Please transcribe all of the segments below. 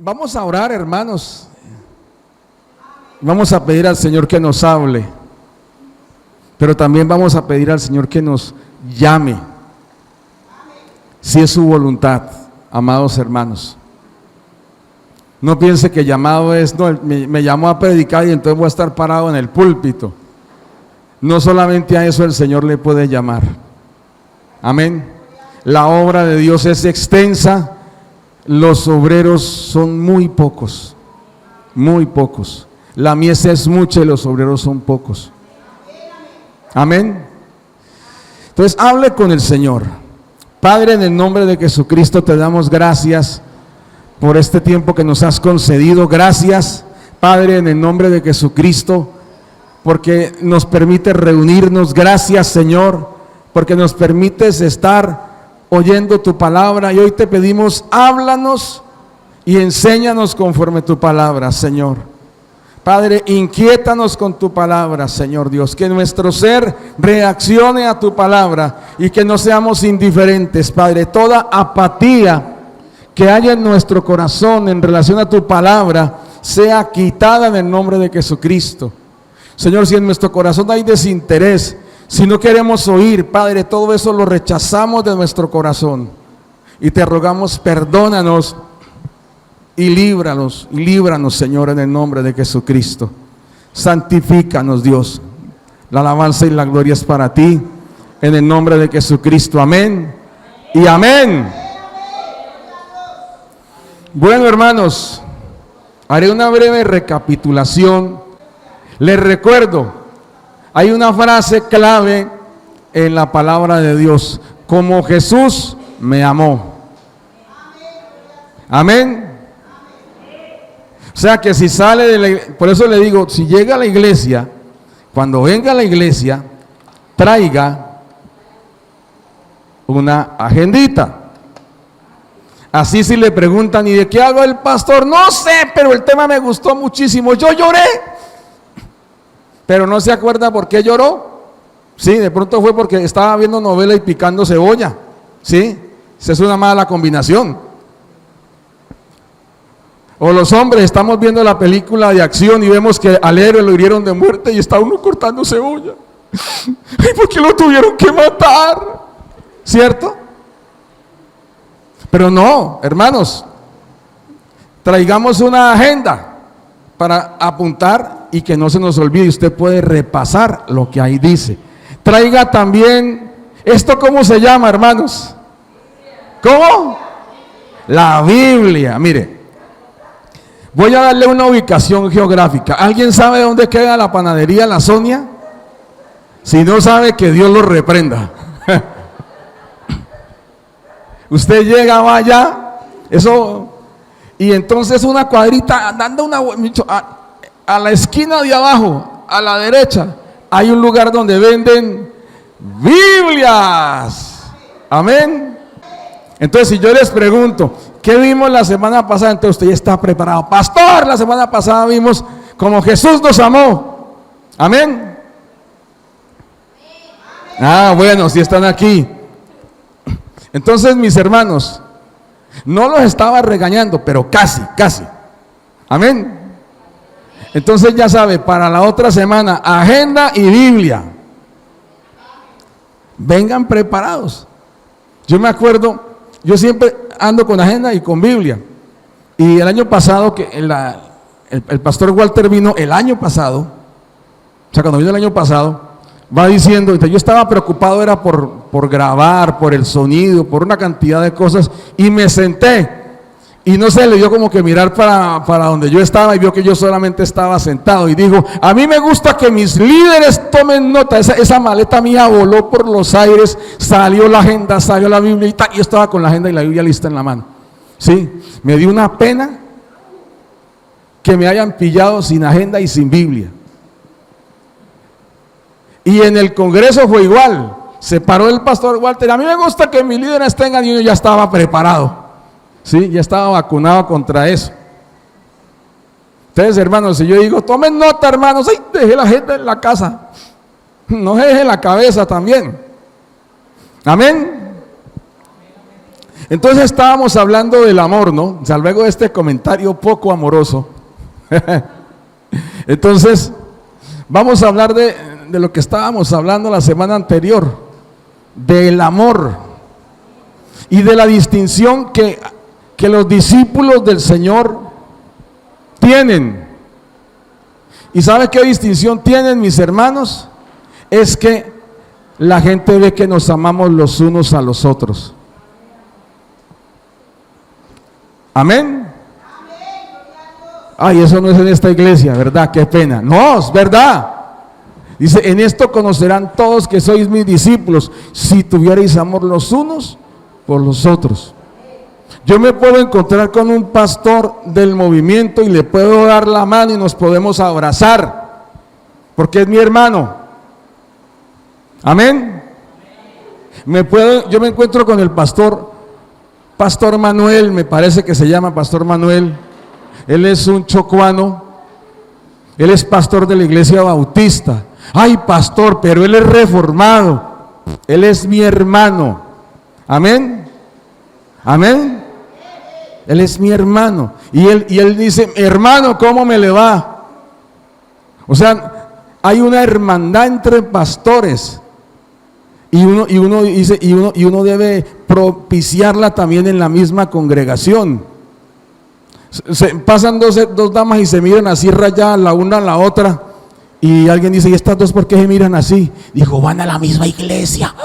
Vamos a orar, hermanos. Vamos a pedir al Señor que nos hable, pero también vamos a pedir al Señor que nos llame, si es su voluntad, amados hermanos. No piense que llamado es, no, me llamó a predicar y entonces voy a estar parado en el púlpito. No solamente a eso el Señor le puede llamar. Amén. La obra de Dios es extensa, los obreros son muy pocos, muy pocos. La mies es mucha y los obreros son pocos. Amén. Entonces hable con el Señor. Padre, en el nombre de Jesucristo te damos gracias por este tiempo que nos has concedido. Gracias, Padre, en el nombre de Jesucristo, porque nos permite reunirnos. Gracias, Señor, porque nos permites estar oyendo tu palabra. Y hoy te pedimos, háblanos y enséñanos conforme tu palabra, Señor. Padre, inquiétanos con tu palabra, Señor Dios, que nuestro ser reaccione a tu palabra y que no seamos indiferentes, Padre. Toda apatía que haya en nuestro corazón en relación a tu palabra sea quitada en el nombre de Jesucristo. Señor, si en nuestro corazón hay desinterés, si no queremos oír, Padre, todo eso lo rechazamos de nuestro corazón y te rogamos, perdónanos y líbranos, Señor, en el nombre de Jesucristo. Santifícanos, Dios. La alabanza y la gloria es para ti, en el nombre de Jesucristo. Amén y amén. Bueno, hermanos, haré una breve recapitulación. Les recuerdo, hay una frase clave en la palabra de Dios: como Jesús me amó. Amén. O sea que si sale de la, por eso le digo, si llega a la iglesia, cuando venga a la iglesia, traiga una agendita. Así si le preguntan, ¿y de qué habla el pastor? No sé, pero el tema me gustó muchísimo. Yo lloré, pero no se acuerda por qué lloró. Sí, de pronto fue porque estaba viendo novela y picando cebolla. Sí, esa es una mala combinación. O los hombres, estamos viendo la película de acción y vemos que al héroe lo hirieron de muerte y está uno cortando cebolla. ¿Y por qué lo tuvieron que matar? ¿Cierto? Pero no, hermanos, traigamos una agenda para apuntar y que no se nos olvide. Usted puede repasar lo que ahí dice. Traiga también, ¿esto cómo se llama, hermanos? ¿Cómo? La Biblia. Mire, voy a darle una ubicación geográfica. ¿Alguien sabe dónde queda la panadería La Sonia? Si no sabe, que Dios lo reprenda. Usted llega, vaya, eso, y entonces una cuadrita, dando una, a la esquina de abajo, a la derecha, hay un lugar donde venden Biblias. Amén. Entonces, si yo les pregunto, ¿qué vimos la semana pasada? Entonces usted ya está preparado. Pastor, la semana pasada vimos como Jesús nos amó. Amén. Ah, bueno, si están aquí. Entonces, mis hermanos, no los estaba regañando, pero casi. Amén. Entonces ya sabe, para la otra semana, agenda y Biblia. Vengan preparados. Yo me acuerdo, yo siempre ando con agenda y con Biblia. Y el año pasado, que el pastor Walter vino el año pasado, o sea, cuando vino el año pasado, va diciendo, entonces yo estaba preocupado, era por grabar, por el sonido, por una cantidad de cosas, y me senté, y no sé, le dio como que mirar para donde yo estaba, y vio que yo solamente estaba sentado, y dijo, a mí me gusta que mis líderes tomen nota. Esa maleta mía voló por los aires, salió la agenda, salió la Biblia, y yo estaba con la agenda y la Biblia lista en la mano. Sí, me dio una pena que me hayan pillado sin agenda y sin Biblia. Y en el Congreso fue igual. Se paró el pastor Walter. A mí me gusta que mis líderes tengan, y uno ya estaba preparado. Sí, ya estaba vacunado contra eso. Entonces, hermanos, si yo digo, tomen nota, hermanos, ay, dejé la agenda en la casa. No deje la cabeza también. Amén. Entonces estábamos hablando del amor, ¿no? O sea, luego de este comentario poco amoroso. Entonces, vamos a hablar de lo que estábamos hablando la semana anterior, del amor y de la distinción que los discípulos del Señor tienen. ¿Y sabe qué distinción tienen, mis hermanos? Es que la gente ve que nos amamos los unos a los otros. Amén. Ay, eso no es en esta iglesia, ¿verdad? Qué pena. No, es verdad. Dice, en esto conocerán todos que sois mis discípulos, si tuvierais amor los unos por los otros. Yo me puedo encontrar con un pastor del movimiento y le puedo dar la mano y nos podemos abrazar, porque es mi hermano. Amén. Yo me encuentro con el pastor Manuel, me parece que se llama Pastor Manuel. Él es un chocuano, él es pastor de la iglesia bautista. Ay, pastor, pero él es reformado, él es mi hermano. Amén, amén. Él es mi hermano. Y él dice, hermano, ¿cómo me le va? O sea, hay una hermandad entre pastores. Y uno debe propiciarla también en la misma congregación. Pasan dos damas y se miran así rayadas la una a la otra. Y alguien dice, ¿y estas dos por qué se miran así? Dijo, van a la misma iglesia.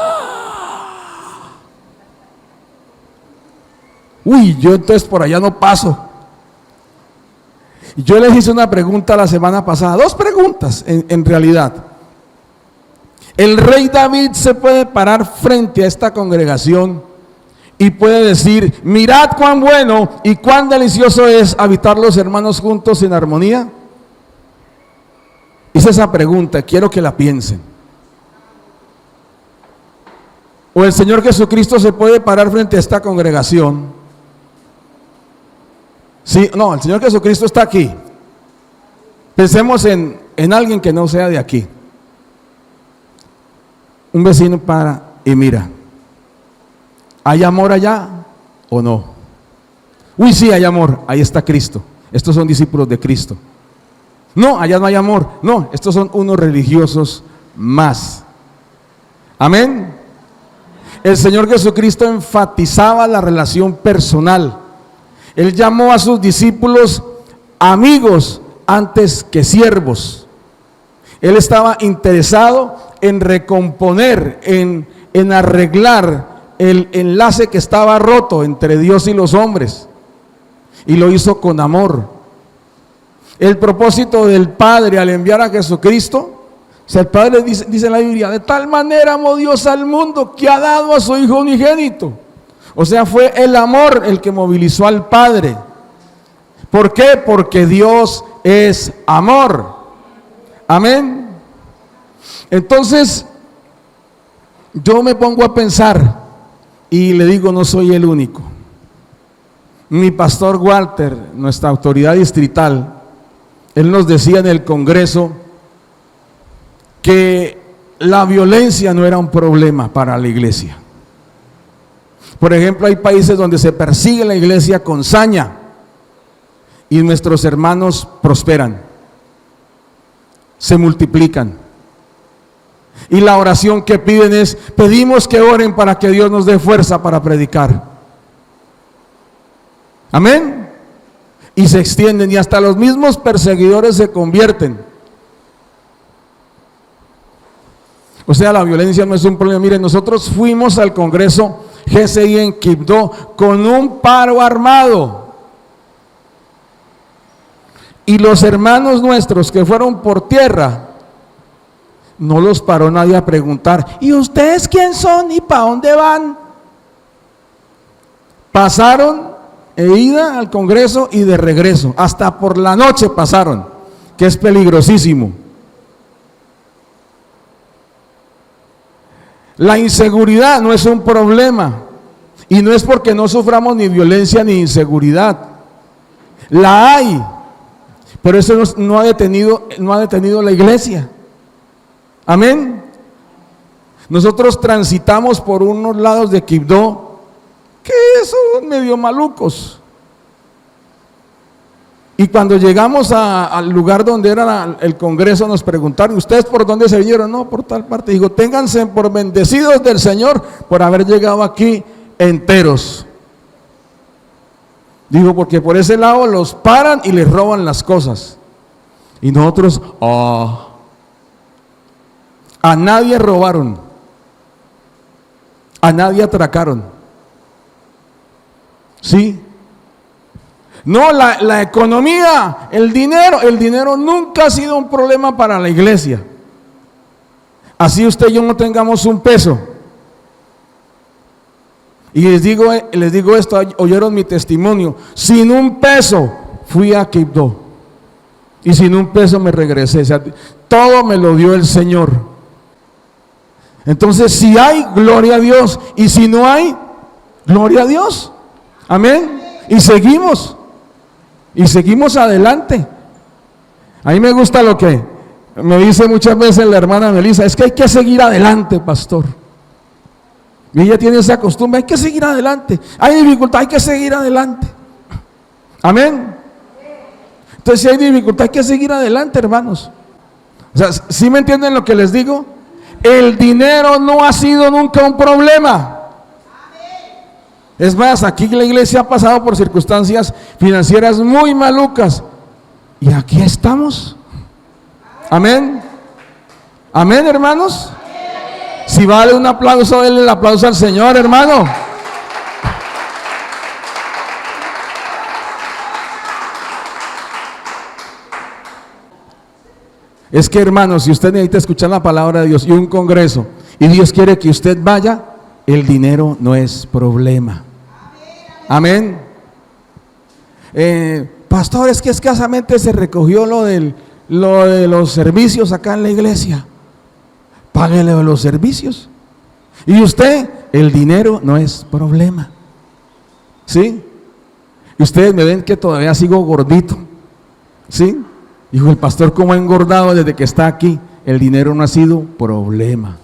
Uy, yo entonces por allá no paso. Yo les hice una pregunta la semana pasada, dos preguntas en realidad. El rey David se puede parar frente a esta congregación y puede decir, mirad cuán bueno y cuán delicioso es habitar los hermanos juntos en armonía. Hice esa pregunta, quiero que la piensen. O el Señor Jesucristo se puede parar frente a esta congregación. Sí, no, el Señor Jesucristo está aquí. Pensemos en alguien que no sea de aquí. Un vecino para y mira, ¿hay amor allá o no? Uy, sí, hay amor, ahí está Cristo. Estos son discípulos de Cristo. No, allá no hay amor. No, estos son unos religiosos más. Amén. El Señor Jesucristo enfatizaba la relación personal. Él llamó a sus discípulos amigos antes que siervos. Él estaba interesado en recomponer, en arreglar el enlace que estaba roto entre Dios y los hombres. Y lo hizo con amor. El propósito del Padre al enviar a Jesucristo, o sea, el Padre dice en la Biblia, de tal manera amó Dios al mundo que ha dado a su Hijo unigénito. O sea, fue el amor el que movilizó al Padre. ¿Por qué? Porque Dios es amor. Amén. Entonces, yo me pongo a pensar y le digo, no soy el único. Mi pastor Walter, nuestra autoridad distrital, él nos decía en el Congreso que la violencia no era un problema para la iglesia. Por ejemplo, hay países donde se persigue la iglesia con saña y nuestros hermanos prosperan, se multiplican. Y la oración que piden es, pedimos que oren para que Dios nos dé fuerza para predicar. Amén. Y se extienden y hasta los mismos perseguidores se convierten. O sea, la violencia no es un problema. Miren, nosotros fuimos al Congreso GCI en Quibdó con un paro armado. Y los hermanos nuestros que fueron por tierra, no los paró nadie a preguntar, ¿y ustedes quién son y para dónde van? Pasaron de ida al Congreso y de regreso, hasta por la noche pasaron, que es peligrosísimo. La inseguridad no es un problema, y no es porque no suframos ni violencia ni inseguridad, la hay, pero eso no ha detenido la iglesia. Amén. Nosotros transitamos por unos lados de Quibdó que son medio malucos. Y cuando llegamos al lugar donde era el congreso, nos preguntaron, ¿ustedes por dónde se vinieron? No, por tal parte. Digo, ténganse por bendecidos del Señor por haber llegado aquí enteros. Digo, porque por ese lado los paran y les roban las cosas. Y nosotros, a nadie robaron, a nadie atracaron. ¿Sí? No, la economía, el dinero nunca ha sido un problema para la iglesia. Así usted y yo no tengamos un peso. Y les digo esto, oyeron mi testimonio. Sin un peso fui a Quibdó. Y sin un peso me regresé. O sea, todo me lo dio el Señor. Entonces, si hay, gloria a Dios. Y si no hay, gloria a Dios. Amén. Y seguimos adelante. A mí me gusta lo que me dice muchas veces la hermana Melissa, es que hay que seguir adelante, pastor. Y ella tiene esa costumbre, hay que seguir adelante. Hay dificultad, hay que seguir adelante. Amén. Entonces, si hay dificultad, hay que seguir adelante, hermanos. O sea, ¿sí me entienden lo que les digo? El dinero no ha sido nunca un problema. Es más, aquí la iglesia ha pasado por circunstancias financieras muy malucas. Y aquí estamos. Amén. Amén, hermanos. Si vale un aplauso, denle el aplauso al Señor, hermano. Es que, hermanos, si usted necesita escuchar la palabra de Dios y un congreso, y Dios quiere que usted vaya, el dinero no es problema. Amén. Pastor, es que escasamente se recogió lo de los servicios acá en la iglesia. Páguele los servicios. Y usted, el dinero no es problema. ¿Sí? Y ustedes me ven que todavía sigo gordito. ¿Sí? Dijo el pastor, ¿cómo ha engordado desde que está aquí? El dinero no ha sido problema.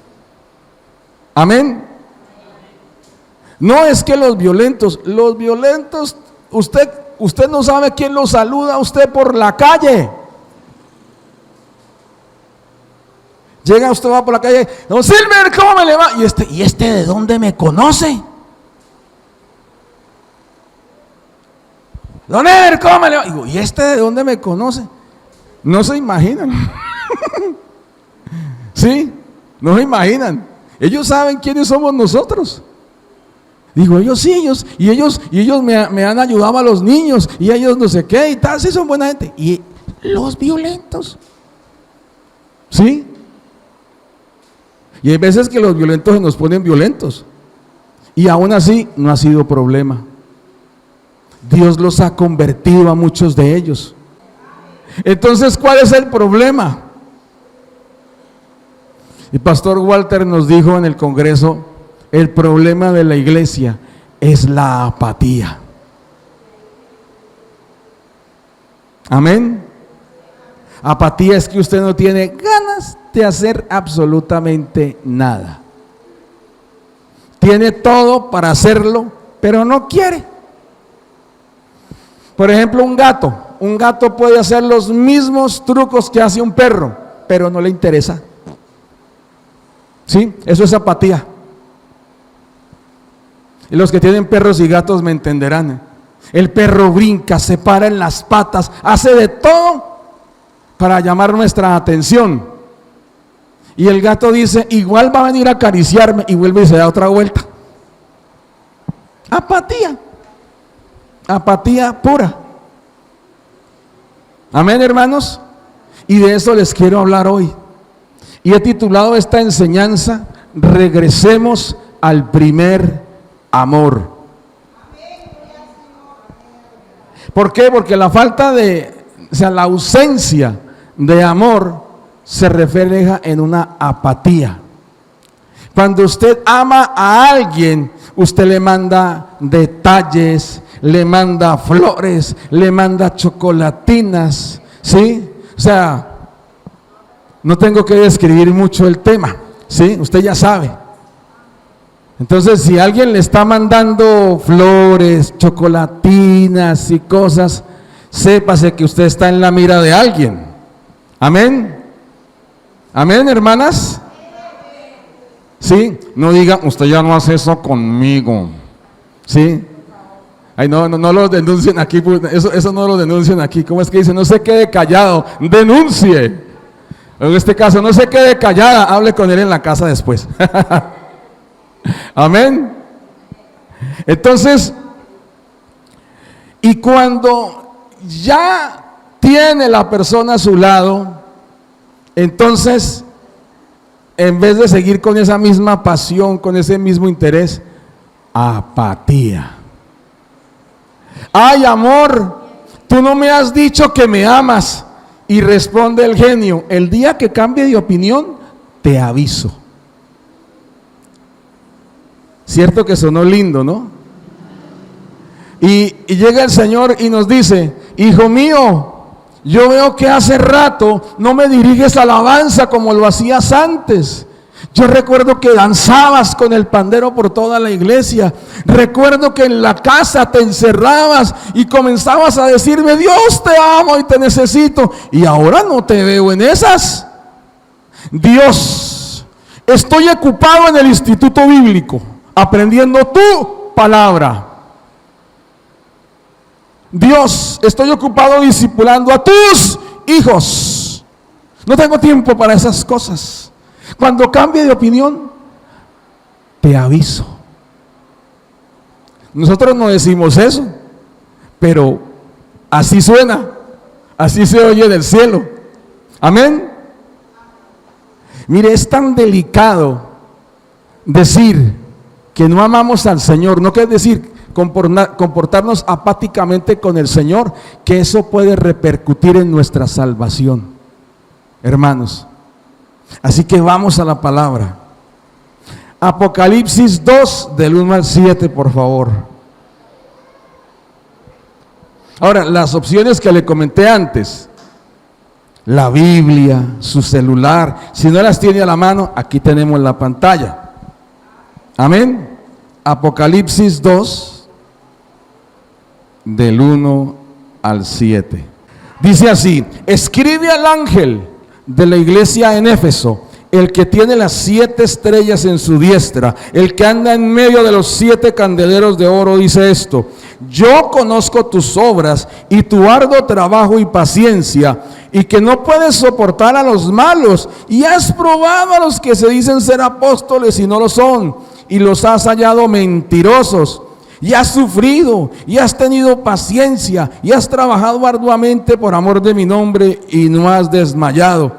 Amén. No es que los violentos, usted no sabe quién lo saluda a usted por la calle. Llega usted, va por la calle, don Silver, ¿cómo me le va? ¿Y este de dónde me conoce? Don Ever, ¿cómo me le va? Digo, ¿y este de dónde me conoce? No se imaginan. ¿Sí? No se imaginan. Ellos saben quiénes somos nosotros. Digo, ellos sí, ellos me han ayudado a los niños, y ellos no sé qué y tal, sí son buena gente. Y los violentos, ¿sí? Y hay veces que los violentos se nos ponen violentos, y aún así no ha sido problema. Dios los ha convertido a muchos de ellos. Entonces, ¿cuál es el problema? El pastor Walter nos dijo en el congreso, el problema de la iglesia es la apatía. Amén. Apatía es que usted no tiene ganas de hacer absolutamente nada. Tiene todo para hacerlo, pero no quiere. Por ejemplo, un gato puede hacer los mismos trucos que hace un perro, pero no le interesa. ¿Sí? Eso es apatía. Y los que tienen perros y gatos me entenderán. El perro brinca, se para en las patas, hace de todo para llamar nuestra atención. Y el gato dice, igual va a venir a acariciarme, y vuelve y se da otra vuelta. Apatía. Apatía pura. Amén, hermanos. Y de eso les quiero hablar hoy. Y he titulado esta enseñanza, regresemos al primer amor. ¿Por qué? Porque la la ausencia de amor se refleja en una apatía. Cuando usted ama a alguien, usted le manda detalles, le manda flores, le manda chocolatinas, ¿sí? O sea, no tengo que describir mucho el tema, ¿sí? Usted ya sabe. Entonces, si alguien le está mandando flores, chocolatinas y cosas, sépase que usted está en la mira de alguien. Amén. Amén, hermanas. Sí, no diga, usted ya no hace eso conmigo. Sí. Ay, no lo denuncien aquí, eso no lo denuncien aquí. ¿Cómo es que dice? No se quede callado, denuncie. En este caso, no se quede callada, hable con él en la casa después. Amén. Entonces, y cuando ya tiene la persona a su lado, entonces, en vez de seguir con esa misma pasión, con ese mismo interés, apatía. Ay, amor, tú no me has dicho que me amas. Y responde el genio, el día que cambie de opinión, te aviso. Cierto que sonó lindo, ¿no? Y llega el Señor y nos dice, hijo mío, yo veo que hace rato no me diriges alabanza como lo hacías antes. Yo recuerdo que danzabas con el pandero por toda la iglesia. Recuerdo que en la casa te encerrabas y comenzabas a decirme, Dios, te amo y te necesito. Y ahora no te veo en esas. Dios, estoy ocupado en el instituto bíblico, aprendiendo tu palabra. Dios, estoy ocupado discipulando a tus hijos. No tengo tiempo para esas cosas. Cuando cambie de opinión, te aviso. Nosotros no decimos eso, pero así suena, así se oye del cielo. Amén. Mire, es tan delicado decir que no amamos al Señor, no quiere decir comportarnos apáticamente con el Señor, que eso puede repercutir en nuestra salvación, hermanos. Así que vamos a la palabra. Apocalipsis 2, del 1 al 7, por favor. Ahora, las opciones que le comenté antes, la Biblia, su celular, si no las tiene a la mano, aquí tenemos la pantalla. Amén. Apocalipsis 2, del 1 al 7. Dice así: escribe al ángel de la iglesia en Éfeso, el que tiene las 7 estrellas en su diestra, el que anda en medio de los 7 candeleros de oro, dice esto: yo conozco tus obras y tu arduo trabajo y paciencia, y que no puedes soportar a los malos, y has probado a los que se dicen ser apóstoles y no lo son, y los has hallado mentirosos. Y has sufrido, y has tenido paciencia, y has trabajado arduamente por amor de mi nombre, y no has desmayado.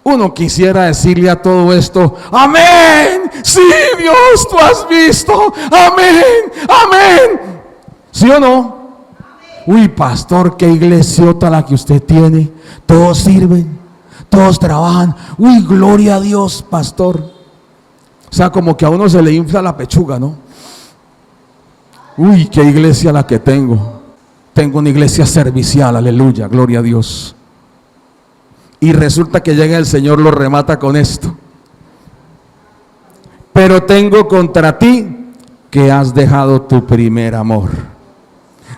Uno quisiera decirle a todo esto: amén, sí, Dios, tú has visto, amén, amén. ¿Sí o no? Uy, pastor, qué iglesiota la que usted tiene. Todos sirven, todos trabajan. Uy, gloria a Dios, pastor. O sea, como que a uno se le infla la pechuga, ¿no? Uy, qué iglesia la que tengo. Tengo una iglesia servicial, aleluya, gloria a Dios. Y resulta que llega el Señor, lo remata con esto: pero tengo contra ti que has dejado tu primer amor.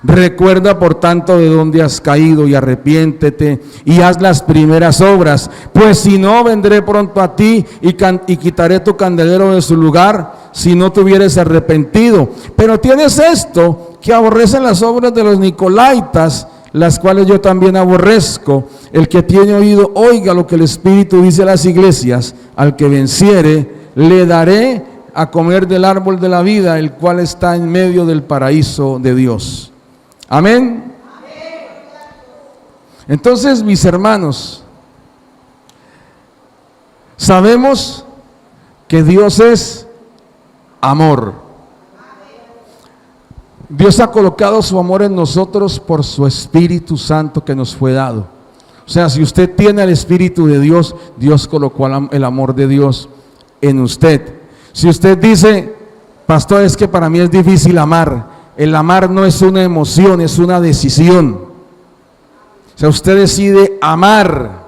Recuerda por tanto de dónde has caído y arrepiéntete y haz las primeras obras, pues si no, vendré pronto a ti y quitaré tu candelero de su lugar, si no te hubieres arrepentido. Pero tienes esto, que aborrecen las obras de los nicolaitas, las cuales yo también aborrezco. El que tiene oído, oiga lo que el Espíritu dice a las iglesias. Al que venciere, le daré a comer del árbol de la vida, el cual está en medio del paraíso de Dios. Amén. Entonces, mis hermanos, sabemos que Dios es amor. Dios ha colocado su amor en nosotros por su Espíritu Santo que nos fue dado. O sea, si usted tiene el Espíritu de Dios, Dios colocó el amor de Dios en usted. Si usted dice: pastor, es que para mí es difícil amar. El amar no es una emoción, es una decisión. O sea, usted decide amar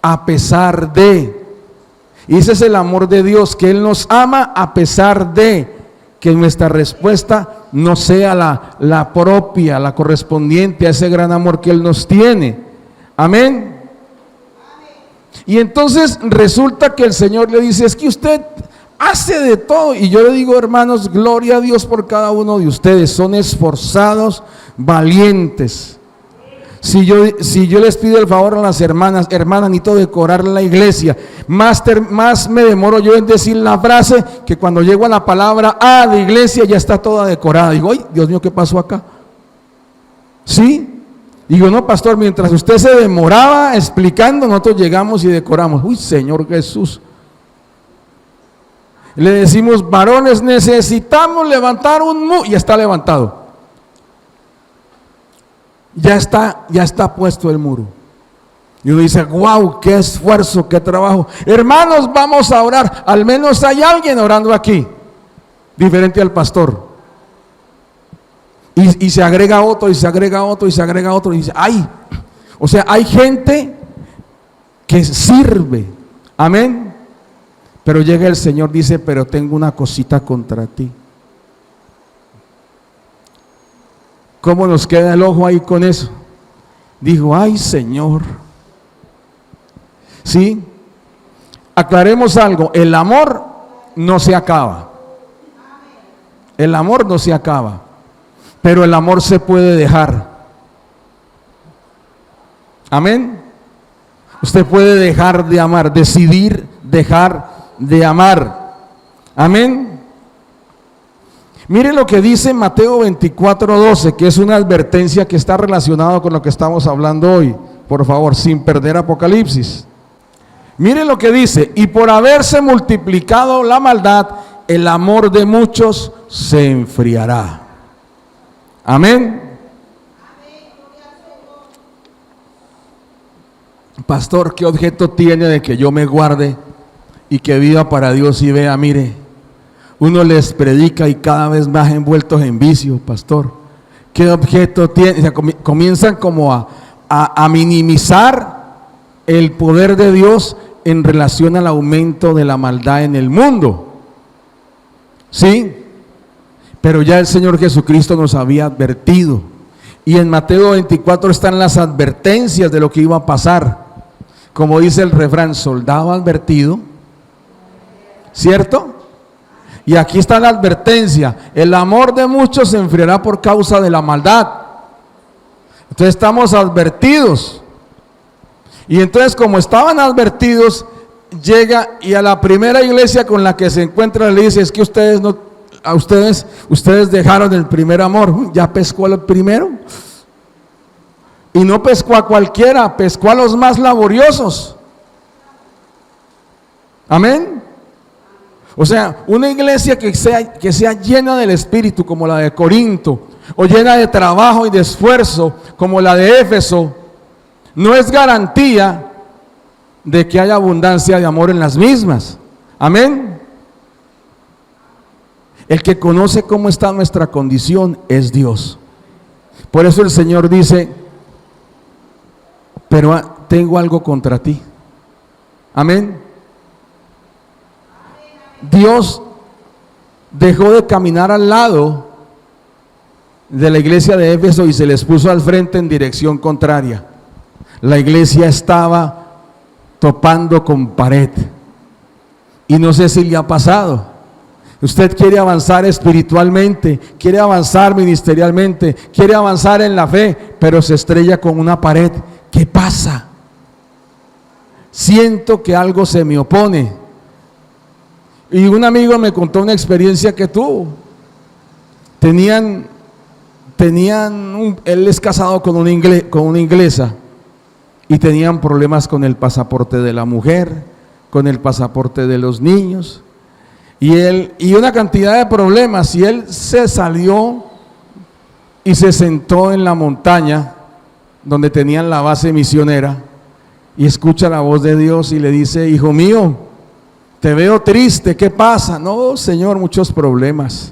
a pesar de. Y ese es el amor de Dios, que Él nos ama a pesar de que nuestra respuesta no sea la propia, la correspondiente a ese gran amor que Él nos tiene. Amén. Y entonces resulta que el Señor le dice, es que usted hace de todo. Y yo le digo, hermanos, gloria a Dios por cada uno de ustedes. Son esforzados, valientes. Si yo les pido el favor a las hermanas, necesito decorar la iglesia. Más me demoro yo en decir la frase que cuando llego a la palabra de iglesia ya está toda decorada. Digo, ay, Dios mío, ¿qué pasó acá? ¿Sí? Digo, no, pastor, mientras usted se demoraba explicando, nosotros llegamos y decoramos. Uy, Señor Jesús. Le decimos, varones, necesitamos levantar un muro. Y está levantado. Ya está puesto el muro. Y uno dice, wow, qué esfuerzo, qué trabajo. Hermanos, vamos a orar. Al menos hay alguien orando aquí, diferente al pastor. Y se agrega otro, y se agrega otro, y se agrega otro. Y dice, ay, o sea, hay gente que sirve. Amén. Pero llega el Señor, dice, pero tengo una cosita contra ti. ¿Cómo nos queda el ojo ahí con eso? Dijo, ay, Señor. ¿Sí? Aclaremos algo, el amor no se acaba. El amor no se acaba, pero el amor se puede dejar. Amén. Usted puede dejar de amar, decidir dejar de amar. Amén. Mire lo que dice Mateo 24:12, que es una advertencia que está relacionada con lo que estamos hablando hoy. Por favor, sin perder Apocalipsis. Mire lo que dice, y por haberse multiplicado la maldad, el amor de muchos se enfriará. Amén. Pastor, ¿qué objeto tiene de que yo me guarde y que viva para Dios y vea, mire? Uno les predica y cada vez más envueltos en vicio, pastor. ¿Qué objeto tiene? O sea, comienzan como a minimizar el poder de Dios en relación al aumento de la maldad en el mundo. ¿Sí? Pero ya el Señor Jesucristo nos había advertido. Y en Mateo 24 están las advertencias de lo que iba a pasar. Como dice el refrán, soldado advertido. ¿Cierto? Y aquí está la advertencia, el amor de muchos se enfriará por causa de la maldad. Entonces estamos advertidos. Y entonces como estaban advertidos, llega y a la primera iglesia con la que se encuentra le dice, es que ustedes dejaron el primer amor. Ya pescó al primero. Y no pescó a cualquiera, pescó a los más laboriosos. Amén. O sea, una iglesia que sea llena del Espíritu como la de Corinto, o llena de trabajo y de esfuerzo como la de Éfeso, no es garantía de que haya abundancia de amor en las mismas. Amén. El que conoce cómo está nuestra condición es Dios. Por eso el Señor dice, pero tengo algo contra ti. Amén. Dios dejó de caminar al lado de la iglesia de Éfeso y se les puso al frente en dirección contraria. La iglesia estaba topando con pared. Y no sé si le ha pasado. Usted quiere avanzar espiritualmente, quiere avanzar ministerialmente, quiere avanzar en la fe, pero se estrella con una pared. ¿Qué pasa? Siento que algo se me opone. Y un amigo me contó una experiencia que tuvo. Él es casado con una inglesa y tenían problemas con el pasaporte de la mujer, con el pasaporte de los niños y una cantidad de problemas. Y él se salió y se sentó en la montaña donde tenían la base misionera y escucha la voz de Dios y le dice, hijo mío, te veo triste, ¿qué pasa? No, Señor, muchos problemas.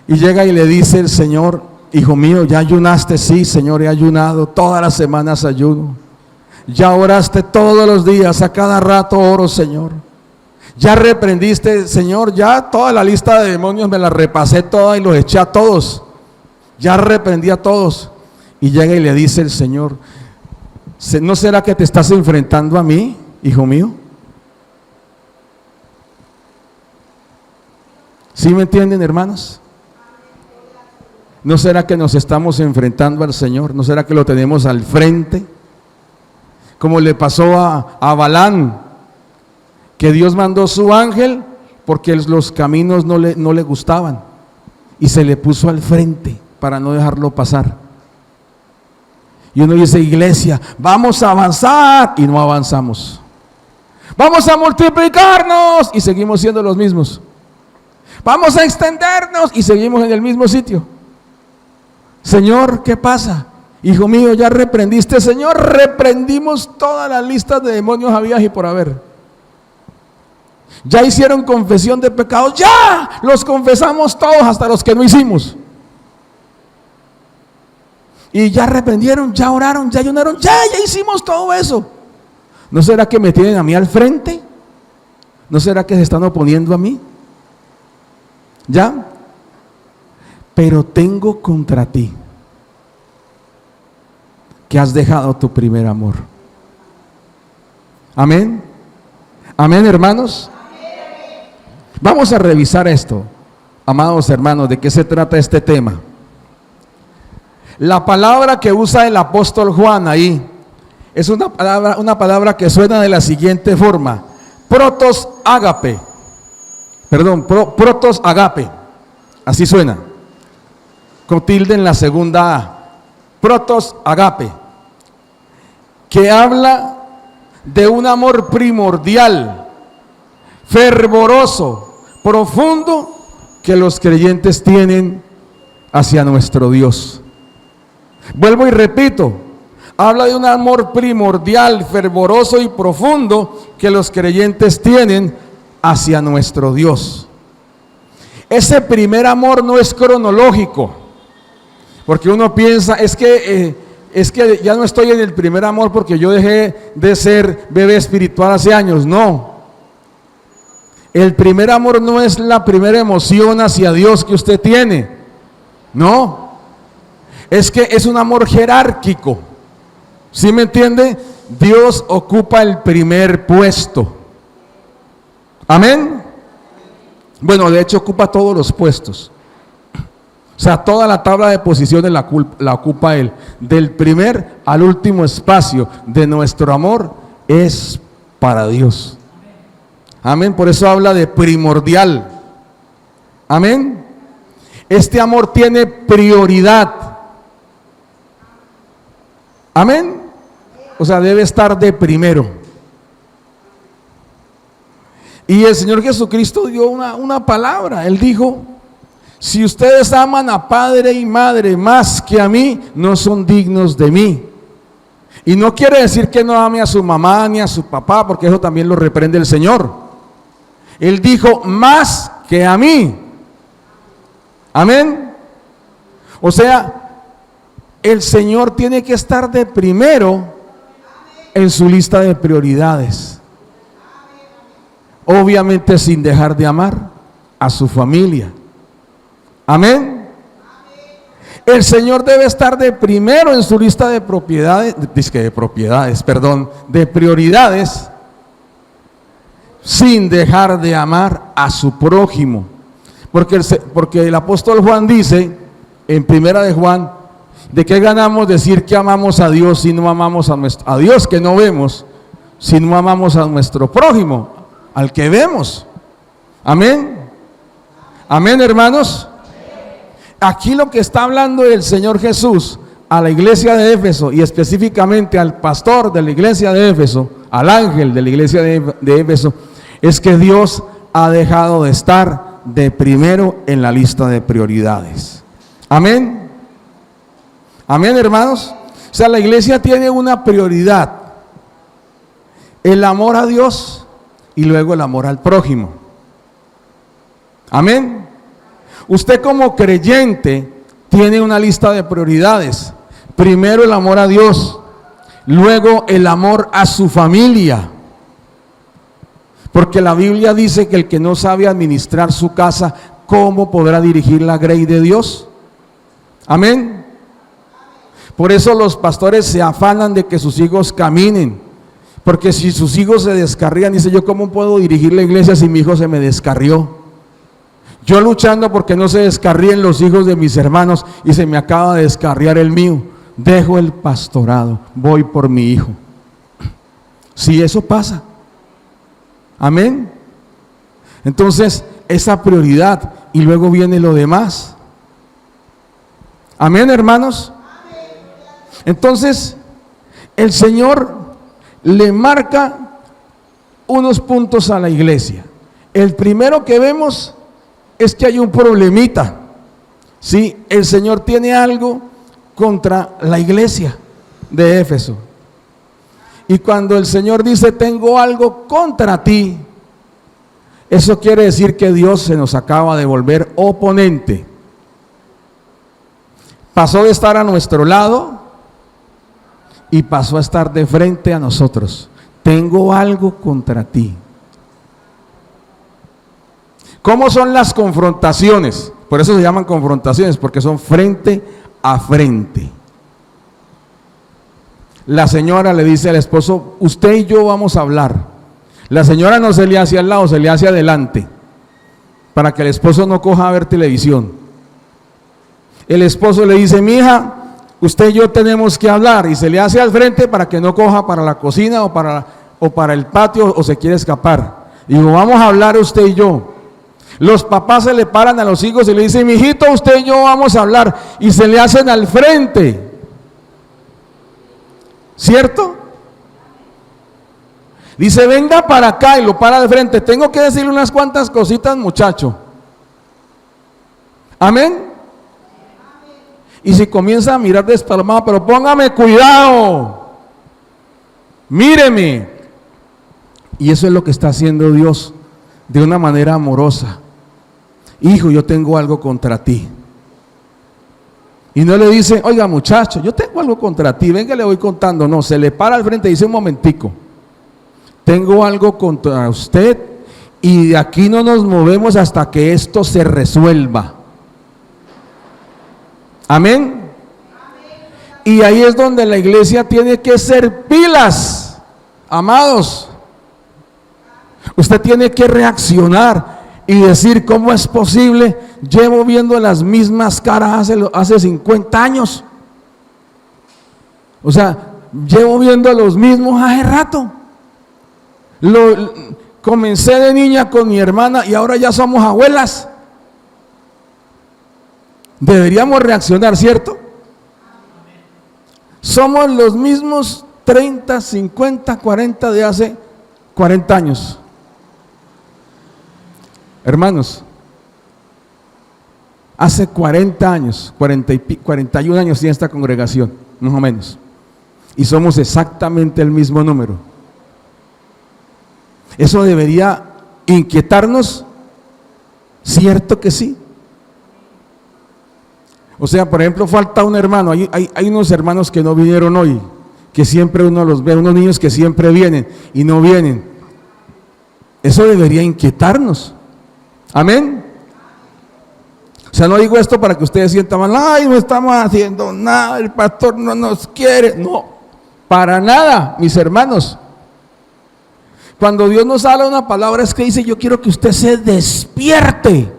Y llega y le dice el Señor, hijo mío, ¿ya ayunaste? Sí, Señor, he ayunado, todas las semanas ayuno. Ya oraste todos los días, a cada rato oro, Señor. Ya reprendiste, Señor, ya toda la lista de demonios me la repasé toda y los eché a todos. Ya reprendí a todos. Y llega y le dice el Señor: ¿no será que te estás enfrentando a mí, hijo mío? ¿Sí me entienden, hermanos? ¿No será que nos estamos enfrentando al Señor? ¿No será que lo tenemos al frente? Como le pasó a Balán, que Dios mandó su ángel porque los caminos no le gustaban y se le puso al frente para no dejarlo pasar. Y uno dice: iglesia, vamos a avanzar, y no avanzamos. Vamos a multiplicarnos y seguimos siendo los mismos. Vamos a extendernos y seguimos en el mismo sitio. Señor, ¿qué pasa? Hijo mío, ya reprendiste. Señor, reprendimos todas las listas de demonios habidas y por haber. Ya hicieron confesión de pecados, ya los confesamos todos, hasta los que no hicimos. Y ya reprendieron, ya oraron, ya ayunaron, ya hicimos todo eso. ¿No será que me tienen a mí al frente? ¿No será que se están oponiendo a mí? ¿Ya? Pero tengo contra ti que has dejado tu primer amor. Amén. Amén, hermanos. Vamos a revisar esto, amados hermanos. ¿De qué se trata este tema? La palabra que usa el apóstol Juan ahí es una palabra que suena de la siguiente forma: protos ágape. Perdón, protos agape. Así suena, con tilde en la segunda A. Protos agape, que habla de un amor primordial, fervoroso, profundo, que los creyentes tienen hacia nuestro Dios. Vuelvo y repito, habla de un amor primordial, fervoroso y profundo que los creyentes tienen hacia nuestro Dios. Ese primer amor no es cronológico, porque uno piensa, es que ya no estoy en el primer amor porque yo dejé de ser bebé espiritual hace años. No, el primer amor no es la primera emoción hacia Dios que usted tiene. No, es que es un amor jerárquico. ¿Sí me entiende? Dios ocupa el primer puesto. Amén. Bueno, de hecho ocupa todos los puestos. O sea, toda la tabla de posiciones la ocupa Él. Del primer al último espacio de nuestro amor es para Dios. Amén. Por eso habla de primordial. Amén. Este amor tiene prioridad. Amén. O sea, debe estar de primero. Y el Señor Jesucristo dio una palabra. Él dijo: si ustedes aman a padre y madre más que a mí, no son dignos de mí. Y no quiere decir que no ame a su mamá ni a su papá, porque eso también lo reprende el Señor. Él dijo: más que a mí. Amén. O sea, el Señor tiene que estar de primero en su lista de prioridades. Obviamente sin dejar de amar a su familia. Amén. El Señor debe estar de primero en su lista de de prioridades, sin dejar de amar a su prójimo. Porque el apóstol Juan dice en primera de Juan: ¿de qué ganamos decir que amamos a Dios si no amamos a Dios que no vemos, si no amamos a nuestro prójimo, al que vemos? Amén. Amén, hermanos. Aquí lo que está hablando el Señor Jesús a la iglesia de Éfeso, y específicamente al pastor de la iglesia de Éfeso, al ángel de la iglesia de Éfeso, es que Dios ha dejado de estar de primero en la lista de prioridades. Amén. Amén, hermanos. O sea, la iglesia tiene una prioridad: el amor a Dios y luego el amor al prójimo. Amén. Usted como creyente tiene una lista de prioridades: primero el amor a Dios, Luego el amor a su familia. Porque la Biblia dice que el que no sabe administrar su casa, ¿cómo podrá dirigir la grey de Dios? Amén. Por eso los pastores se afanan de que sus hijos caminen. Porque si sus hijos se descarrían, dice, yo cómo puedo dirigir la iglesia si mi hijo se me descarrió. Yo luchando porque no se descarríen los hijos de mis hermanos y se me acaba de descarriar el mío. Dejo el pastorado, voy por mi hijo. Si eso pasa. Amén. Entonces, esa prioridad y luego viene lo demás. Amén, hermanos. Entonces, el Señor le marca unos puntos a la iglesia. El primero que vemos es que hay un problemita. Sí, el Señor tiene algo contra la iglesia de Éfeso. Y cuando el Señor dice, tengo algo contra ti, eso quiere decir que Dios se nos acaba de volver oponente. Pasó de estar a nuestro lado y pasó a estar de frente a nosotros. Tengo algo contra ti. ¿Cómo son las confrontaciones? Por eso se llaman confrontaciones, porque son frente a frente. La señora le dice al esposo, usted y yo vamos a hablar. La señora no se le hace al lado, se le hace adelante, para que el esposo no coja a ver televisión. El esposo le dice, mija, usted y yo tenemos que hablar, y se le hace al frente para que no coja para la cocina o para el patio o se quiere escapar. Y digo, vamos a hablar usted y yo. Los papás se le paran a los hijos y le dicen, mijito, usted y yo vamos a hablar, y se le hacen al frente. ¿Cierto? Dice, venga para acá, y lo para al frente. Tengo que decirle unas cuantas cositas, muchacho. Amén. Y si comienza a mirar despalmado, pero póngame cuidado, míreme. Y eso es lo que está haciendo Dios de una manera amorosa. Hijo, yo tengo algo contra ti. Y no le dice, oiga muchacho, yo tengo algo contra ti, venga, le voy contando. No, se le para al frente y dice, un momentico, tengo algo contra usted y de aquí no nos movemos hasta que esto se resuelva. Amén. Y ahí es donde la iglesia tiene que ser pilas, amados. Usted tiene que reaccionar y decir, ¿cómo es posible? Llevo viendo las mismas caras hace 50 años. O sea, llevo viendo los mismos hace rato. Comencé de niña con mi hermana y ahora ya somos abuelas. Deberíamos reaccionar, ¿cierto? Somos los mismos 30, 50, 40 de hace 40 años. Hermanos, hace 40 años, 41 años tiene esta congregación, más o menos. Y somos exactamente el mismo número. ¿Eso debería inquietarnos? ¿Cierto que sí? O sea, por ejemplo, falta un hermano. Hay unos hermanos que no vinieron hoy, que siempre uno los ve, unos niños que siempre vienen y no vienen. Eso debería inquietarnos. Amén. O sea, no digo esto para que ustedes sientan mal, ay, no estamos haciendo nada, el pastor no nos quiere. No, para nada, mis hermanos. Cuando Dios nos habla una palabra es que dice, yo quiero que usted se despierte.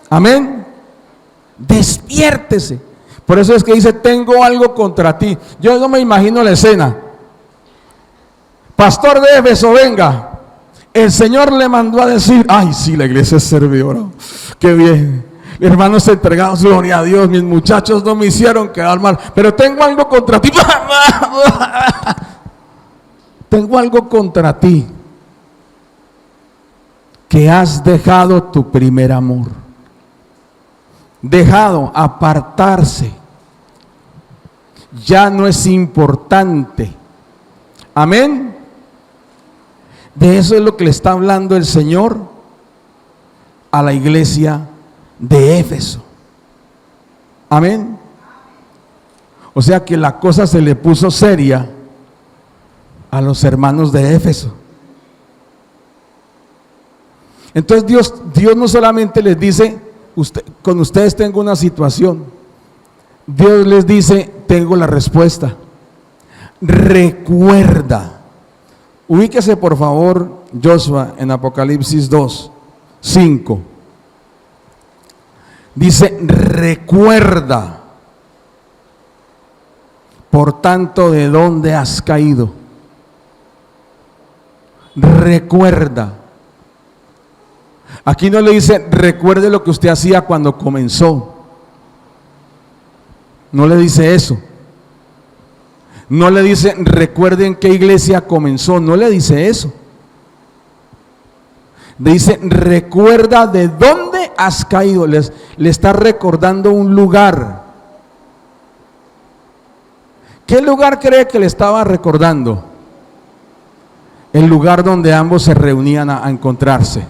Amén. Despiértese. Por eso es que dice, tengo algo contra ti. Yo no me imagino la escena. Pastor de Éfeso, venga. El Señor le mandó a decir, ay, sí, la iglesia es servidora. Qué bien. Hermanos entregados, gloria a Dios. Mis muchachos no me hicieron quedar mal, pero tengo algo contra ti. Tengo algo contra ti. Que has dejado tu primer amor. Dejado, apartarse. Ya no es importante. Amén. De eso es lo que le está hablando el Señor a la iglesia de Éfeso. Amén. O sea que la cosa se le puso seria a los hermanos de Éfeso. Entonces Dios no solamente les dice, con ustedes tengo una situación. Dios les dice, tengo la respuesta. Recuerda. Ubíquese por favor, Joshua, en Apocalipsis 2:5. Dice, recuerda. Por tanto, ¿de dónde has caído? Recuerda. Aquí no le dice, recuerde lo que usted hacía cuando comenzó. No le dice eso. No le dice, recuerde en qué iglesia comenzó. No le dice eso. Le dice, recuerda de dónde has caído. Le está recordando un lugar. ¿Qué lugar cree que le estaba recordando? El lugar donde ambos se reunían a encontrarse.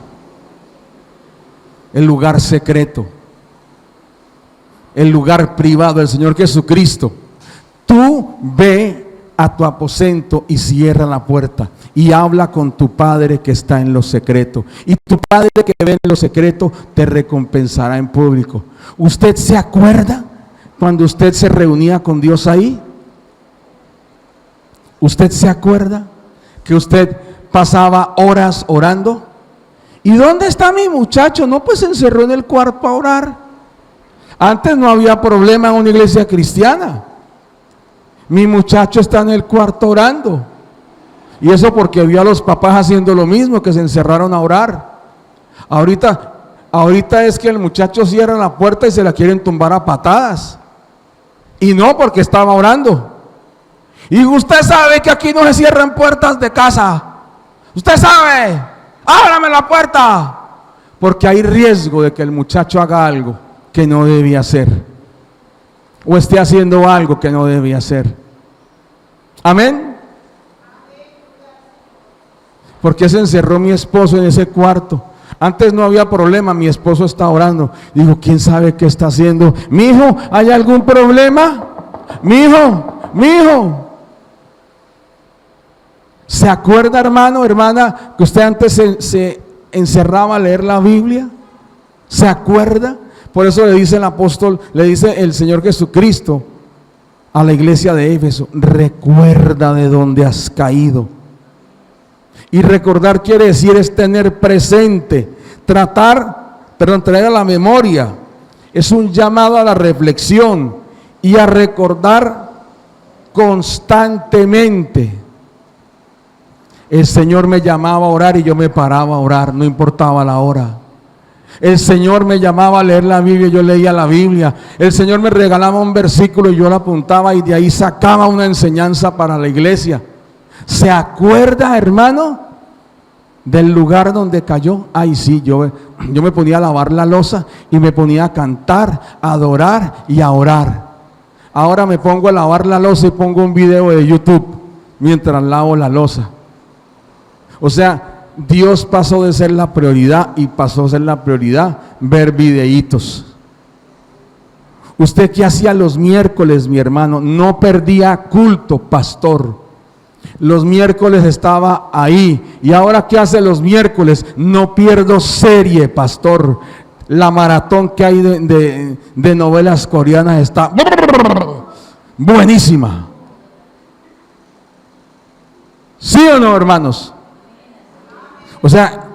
El lugar secreto. El lugar privado del Señor Jesucristo. Tú ve a tu aposento y cierra la puerta y habla con tu Padre que está en lo secreto. Y tu Padre que ve en lo secreto te recompensará en público. ¿Usted se acuerda cuando usted se reunía con Dios ahí? ¿Usted se acuerda que usted pasaba horas orando? ¿Y dónde está mi muchacho? No, pues se encerró en el cuarto a orar. Antes no había problema en una iglesia cristiana. Mi muchacho está en el cuarto orando. Y eso porque vio a los papás haciendo lo mismo, que se encerraron a orar. Ahorita es que el muchacho cierra la puerta y se la quieren tumbar a patadas. Y no porque estaba orando. Y usted sabe que aquí no se cierran puertas de casa. Usted sabe, ábrame la puerta. Porque hay riesgo de que el muchacho haga algo que no debía hacer. O esté haciendo algo que no debía hacer. Amén. ¿Por qué se encerró mi esposo en ese cuarto? Antes no había problema, mi esposo está orando. Digo, ¿quién sabe qué está haciendo? Mi hijo, ¿hay algún problema? Mi hijo. ¿Se acuerda, hermano, hermana, que usted antes se encerraba a leer la Biblia? ¿Se acuerda? Por eso le dice el apóstol, le dice el Señor Jesucristo a la iglesia de Éfeso, recuerda de dónde has caído. Y recordar quiere decir es tener presente, traer a la memoria. Es un llamado a la reflexión y a recordar constantemente. El Señor me llamaba a orar y yo me paraba a orar, no importaba la hora. El Señor me llamaba a leer la Biblia y yo leía la Biblia. El Señor me regalaba un versículo y yo lo apuntaba y de ahí sacaba una enseñanza para la iglesia. ¿Se acuerda, hermano, del lugar donde cayó? Ay, sí, yo me ponía a lavar la loza y me ponía a cantar, a adorar y a orar. Ahora me pongo a lavar la loza y pongo un video de YouTube mientras lavo la loza. O sea, Dios pasó de ser la prioridad y pasó a ser la prioridad ver videitos. ¿Usted qué hacía los miércoles, mi hermano? No perdía culto, pastor. Los miércoles estaba ahí. ¿Y ahora qué hace los miércoles? No pierdo serie, pastor. La maratón que hay de novelas coreanas está buenísima. ¿Sí o no, hermanos? O sea,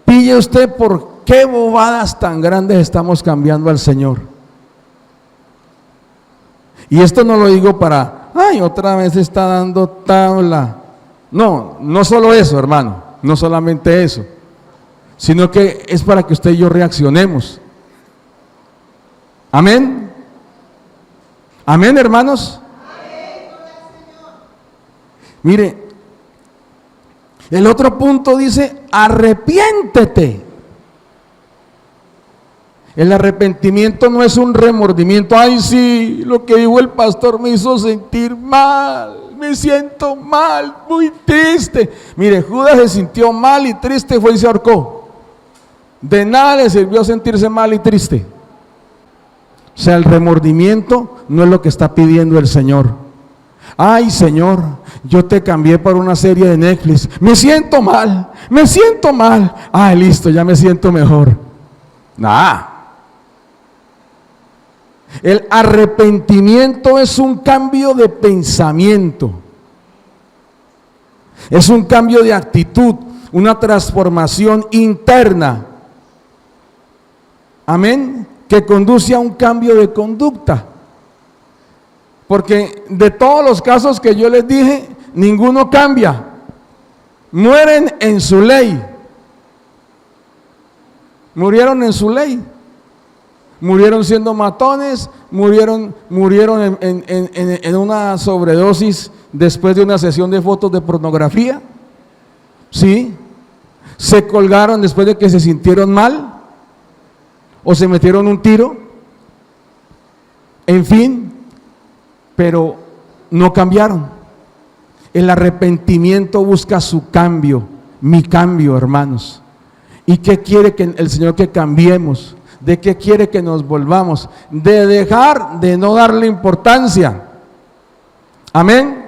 pille usted por qué bobadas tan grandes estamos cambiando al Señor. Y esto no lo digo para, ay, otra vez está dando tabla. No, no solo eso, hermano, no solamente eso, sino que es para que usted y yo reaccionemos. Amén. Amén, hermanos. Mire, el otro punto dice, arrepiéntete. El arrepentimiento no es un remordimiento. Ay, sí, lo que dijo el pastor me hizo sentir mal, me siento mal, muy triste. Mire, Judas se sintió mal y triste, fue y se ahorcó. De nada le sirvió sentirse mal y triste. O sea, el remordimiento no es lo que está pidiendo el Señor. Ay, Señor, yo te cambié por una serie de Netflix. Me siento mal, me siento mal. Ay, listo, ya me siento mejor. Nah. El arrepentimiento es un cambio de pensamiento. Es un cambio de actitud, una transformación interna. Amén. Que conduce a un cambio de conducta. Porque de todos los casos que yo les dije, ninguno cambia. Mueren en su ley. Murieron en su ley. Murieron siendo matones, murieron en una sobredosis después de una sesión de fotos de pornografía. ¿Sí? Se colgaron después de que se sintieron mal o se metieron un tiro. En fin, pero no cambiaron. El arrepentimiento busca su cambio, mi cambio, hermanos. ¿Y qué quiere que el Señor que cambiemos? ¿De qué quiere que nos volvamos? De dejar de no darle importancia. Amén.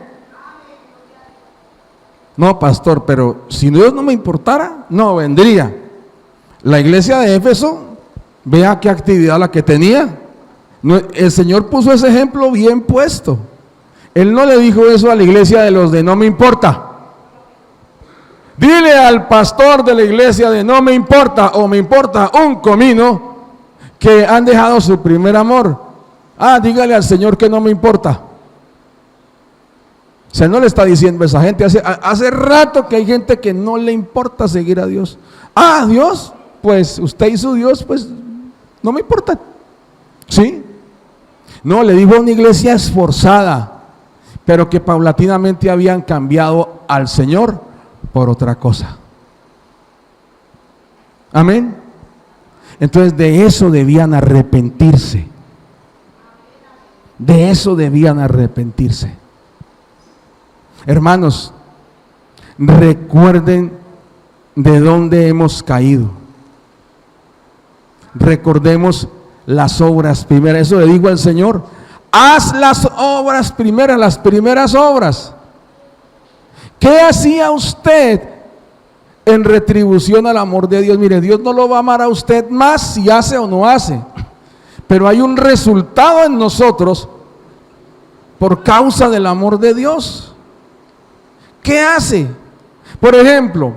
No, pastor, pero si Dios no me importara, no vendría. La iglesia de Éfeso, vea qué actividad la que tenía. El Señor puso ese ejemplo bien puesto. Él no le dijo eso a la iglesia de los de no me importa. Dile al pastor de la iglesia de no me importa o me importa un comino que han dejado su primer amor. Dígale al Señor que no me importa. O sea, no le está diciendo a esa gente. Hace rato que hay gente que no le importa seguir a Dios. Dios, pues usted y su Dios, pues no me importa. ¿Sí? No, le dijo a una iglesia esforzada, pero que paulatinamente habían cambiado al Señor por otra cosa. Amén. Entonces de eso debían arrepentirse. De eso debían arrepentirse. Hermanos, recuerden de dónde hemos caído. Recordemos las obras primeras. Eso le digo al Señor: haz las obras primeras, las primeras obras. ¿Qué hacía usted en retribución al amor de Dios? Mire, Dios no lo va a amar a usted más si hace o no hace, pero hay un resultado en nosotros por causa del amor de Dios. ¿Qué hace? Por ejemplo,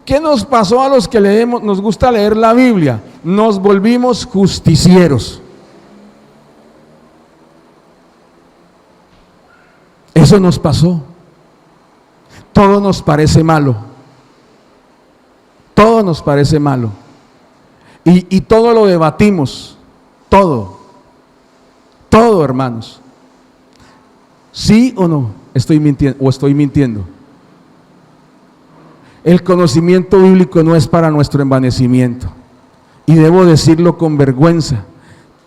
¿qué nos pasó a los que leemos, nos gusta leer la Biblia? Nos volvimos justicieros. Eso nos pasó. Todo nos parece malo. Todo nos parece malo. Y todo lo debatimos. Todo, hermanos. ¿Sí o no? Estoy mintiendo. El conocimiento bíblico no es para nuestro envanecimiento. Y debo decirlo con vergüenza.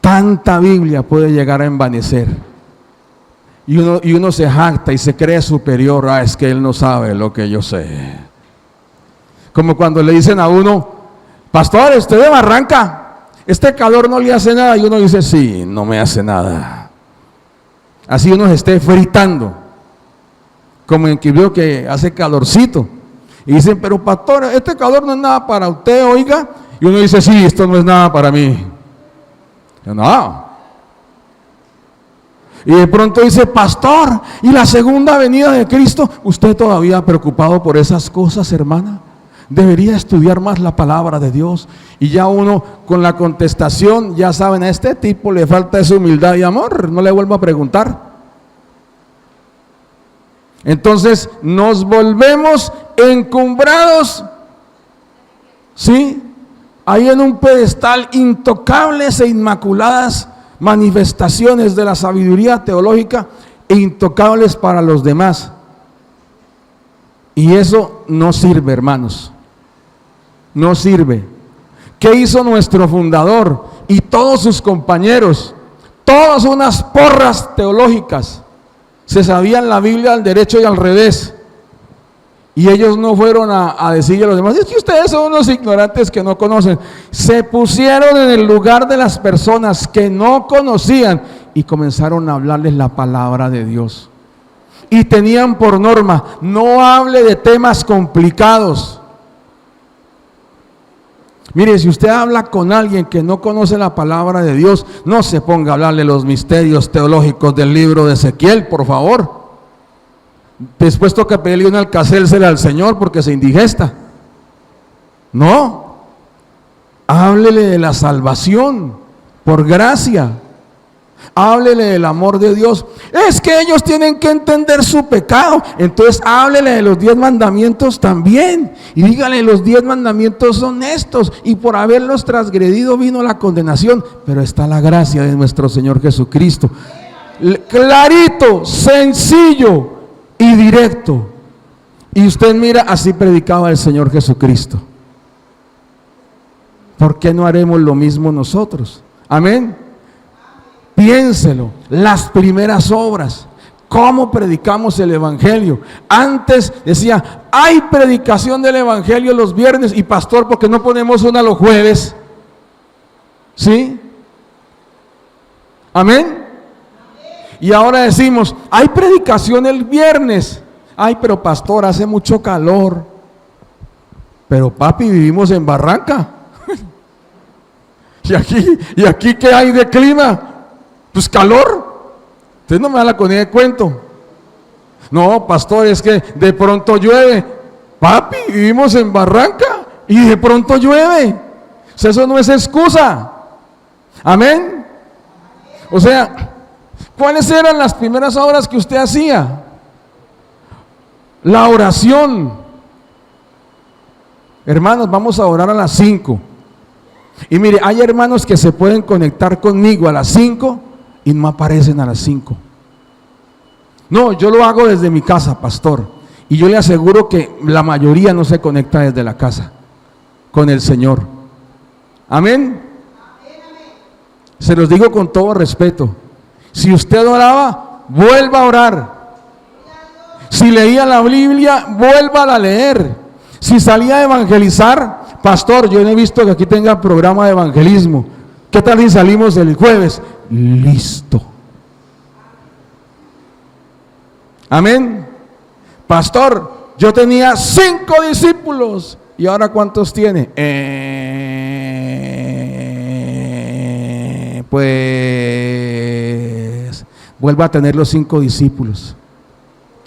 Tanta Biblia puede llegar a envanecer. Y uno se jacta y se cree superior. Es que él no sabe lo que yo sé. Como cuando le dicen a uno: pastor, usted de Barranca, este calor no le hace nada. Y uno dice: sí, no me hace nada. Así uno se esté fritando, como en Quibdó, que hace calorcito. Y dicen: pero pastor, este calor no es nada para usted, oiga. Y uno dice: sí, esto no es nada para mí. No. Y de pronto dice: pastor, ¿y la segunda venida de Cristo? Usted todavía preocupado por esas cosas, hermana. Debería estudiar más la palabra de Dios. Y ya uno con la contestación, ya saben, a este tipo le falta esa humildad y amor. No le vuelvo a preguntar. Entonces nos volvemos encumbrados, ¿sí? Ahí en un pedestal, intocables e inmaculadas manifestaciones de la sabiduría teológica e intocables para los demás. Y eso no sirve, hermanos. No sirve. ¿Qué hizo nuestro fundador y todos sus compañeros? Todas unas porras teológicas. Se sabían la Biblia al derecho y al revés. Y ellos no fueron a decirle a los demás, es que ustedes son unos ignorantes que no conocen. Se pusieron en el lugar de las personas que no conocían y comenzaron a hablarles la palabra de Dios. Y tenían por norma, no hable de temas complicados. Mire, si usted habla con alguien que no conoce la palabra de Dios, no se ponga a hablarle los misterios teológicos del libro de Ezequiel, por favor. Después toca pedirle una alcacérsela al Señor porque se indigesta. No, háblele de la salvación por gracia. Háblele del amor de Dios. Es que ellos tienen que entender su pecado. Entonces háblele de los 10 mandamientos también. Y dígale, los 10 mandamientos son estos. Y por haberlos transgredido vino la condenación. Pero está la gracia de nuestro Señor Jesucristo. Clarito, sencillo y directo. Y usted mira, así predicaba el Señor Jesucristo. ¿Por qué no haremos lo mismo nosotros? Amén. Piénselo, las primeras obras, cómo predicamos el evangelio. Antes decía, hay predicación del evangelio los viernes, y pastor, ¿por qué no ponemos una los jueves? ¿Sí? ¿Amén? Y ahora decimos, hay predicación el viernes. Ay, pero pastor, hace mucho calor. Pero papi, vivimos en Barranca. ¿Y aquí qué hay de clima? Pues calor. Usted no me da la conida de cuento. No, pastor, es que de pronto llueve. Papi, vivimos en Barranca y de pronto llueve. O sea, eso no es excusa. Amén. O sea, ¿cuáles eran las primeras obras que usted hacía? La oración. Hermanos, vamos a orar a las 5. Y mire, hay hermanos que se pueden conectar conmigo a las 5 y no aparecen a las 5. No, yo lo hago desde mi casa, pastor. Y yo le aseguro que la mayoría no se conecta desde la casa con el Señor. Amén. Se los digo con todo respeto. Si usted oraba, vuelva a orar. Si leía la Biblia, vuelva a leer. Si salía a evangelizar, pastor, yo no he visto que aquí tenga programa de evangelismo. ¿Qué tal si salimos el jueves? Listo. Amén. Pastor, yo tenía 5 discípulos. ¿Y ahora cuántos tiene? Pues vuelva a tener los 5 discípulos.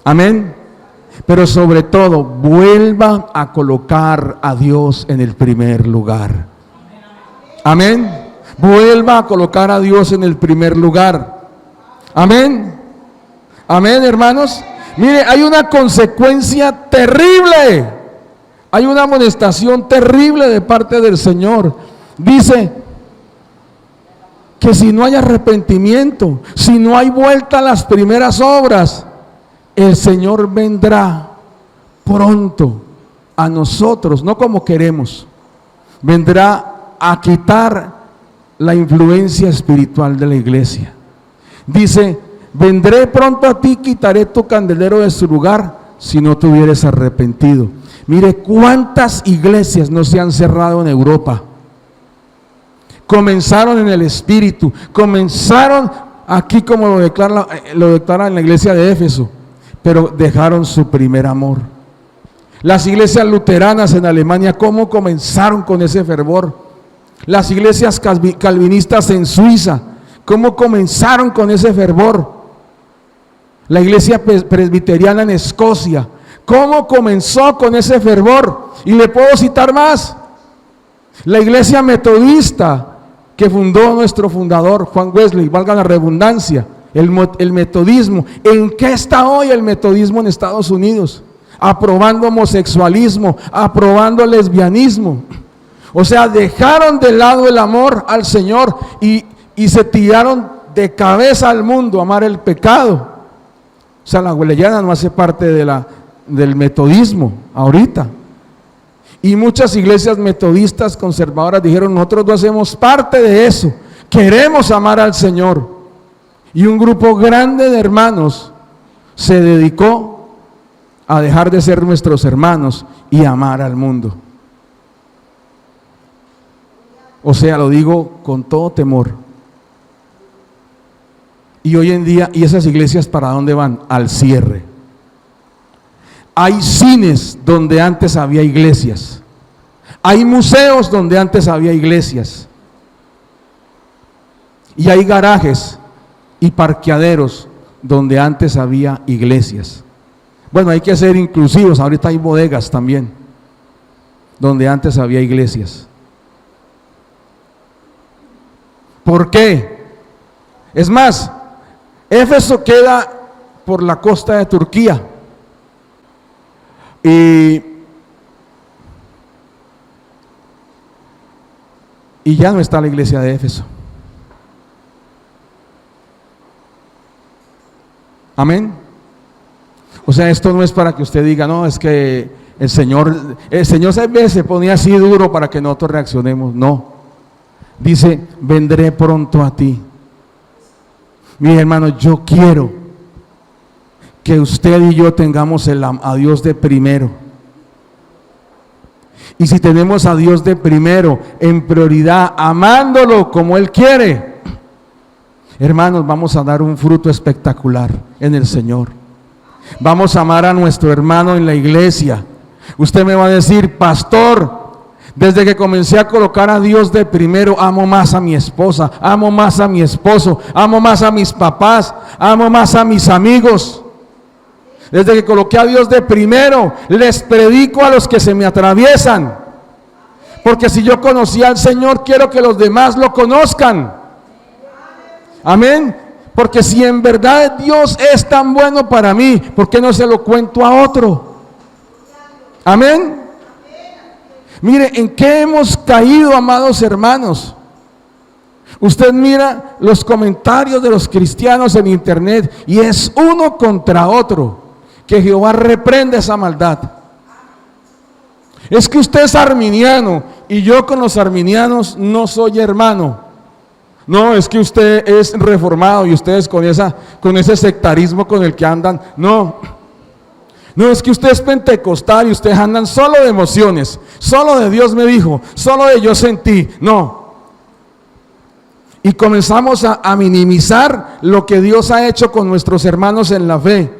Amén. Pero sobre todo, vuelva a colocar a Dios en el primer lugar. Amén. Vuelva a colocar a Dios en el primer lugar. Amén. Amén, hermanos. Mire, hay una consecuencia terrible. Hay una amonestación terrible de parte del Señor. Dice que si no hay arrepentimiento, si no hay vuelta a las primeras obras, el Señor vendrá pronto a nosotros, no como queremos. Vendrá a quitar la influencia espiritual de la iglesia. Dice, vendré pronto a ti, quitaré tu candelero de su lugar si no te hubieres arrepentido. Mire cuántas iglesias no se han cerrado en Europa. Comenzaron en el espíritu, comenzaron aquí como lo declara en la iglesia de Éfeso, pero dejaron su primer amor. Las iglesias luteranas en Alemania, ¿cómo comenzaron con ese fervor? Las iglesias calvinistas en Suiza, ¿cómo comenzaron con ese fervor? La iglesia presbiteriana en Escocia, ¿cómo comenzó con ese fervor? Y le puedo citar más. La iglesia metodista que fundó nuestro fundador Juan Wesley, valga la redundancia, el metodismo. ¿En qué está hoy el metodismo en Estados Unidos? Aprobando homosexualismo, aprobando lesbianismo. O sea, dejaron de lado el amor al Señor y se tiraron de cabeza al mundo a amar el pecado. O sea, la Wesleyana no hace parte del metodismo ahorita. Y muchas iglesias metodistas conservadoras dijeron, nosotros no hacemos parte de eso, queremos amar al Señor. Y un grupo grande de hermanos se dedicó a dejar de ser nuestros hermanos y amar al mundo. O sea, lo digo con todo temor. Y hoy en día, ¿y esas iglesias para dónde van? Al cierre. Hay cines donde antes había iglesias. Hay museos donde antes había iglesias. Y hay garajes y parqueaderos donde antes había iglesias. Bueno, hay que ser inclusivos, ahorita hay bodegas también, donde antes había iglesias. ¿Por qué? Es más, Éfeso queda por la costa de Turquía. Y ya no está la iglesia de Éfeso. Amén. O sea, esto no es para que usted diga, no, es que el Señor se ponía así duro para que nosotros reaccionemos. No. Dice, vendré pronto a ti. Mi hermano, yo quiero que usted y yo tengamos a Dios de primero. Y si tenemos a Dios de primero, en prioridad, amándolo como Él quiere, hermanos, vamos a dar un fruto espectacular en el Señor. Vamos a amar a nuestro hermano en la iglesia. Usted me va a decir, pastor, desde que comencé a colocar a Dios de primero, amo más a mi esposa, amo más a mi esposo, amo más a mis papás, amo más a mis amigos. Desde que coloqué a Dios de primero, les predico a los que se me atraviesan. Porque si yo conocí al Señor, quiero que los demás lo conozcan. Amén. Porque si en verdad Dios es tan bueno para mí, ¿por qué no se lo cuento a otro? Amén. Mire, ¿en qué hemos caído, amados hermanos? Usted mira los comentarios de los cristianos en internet y es uno contra otro. Que Jehová reprenda esa maldad. Es que usted es arminiano y yo con los arminianos no soy hermano. No, es que usted es reformado y ustedes con ese sectarismo con el que andan. No, es que usted es pentecostal y ustedes andan solo de emociones. Solo de Dios me dijo, solo de yo sentí. No. Y comenzamos a minimizar lo que Dios ha hecho con nuestros hermanos en la fe.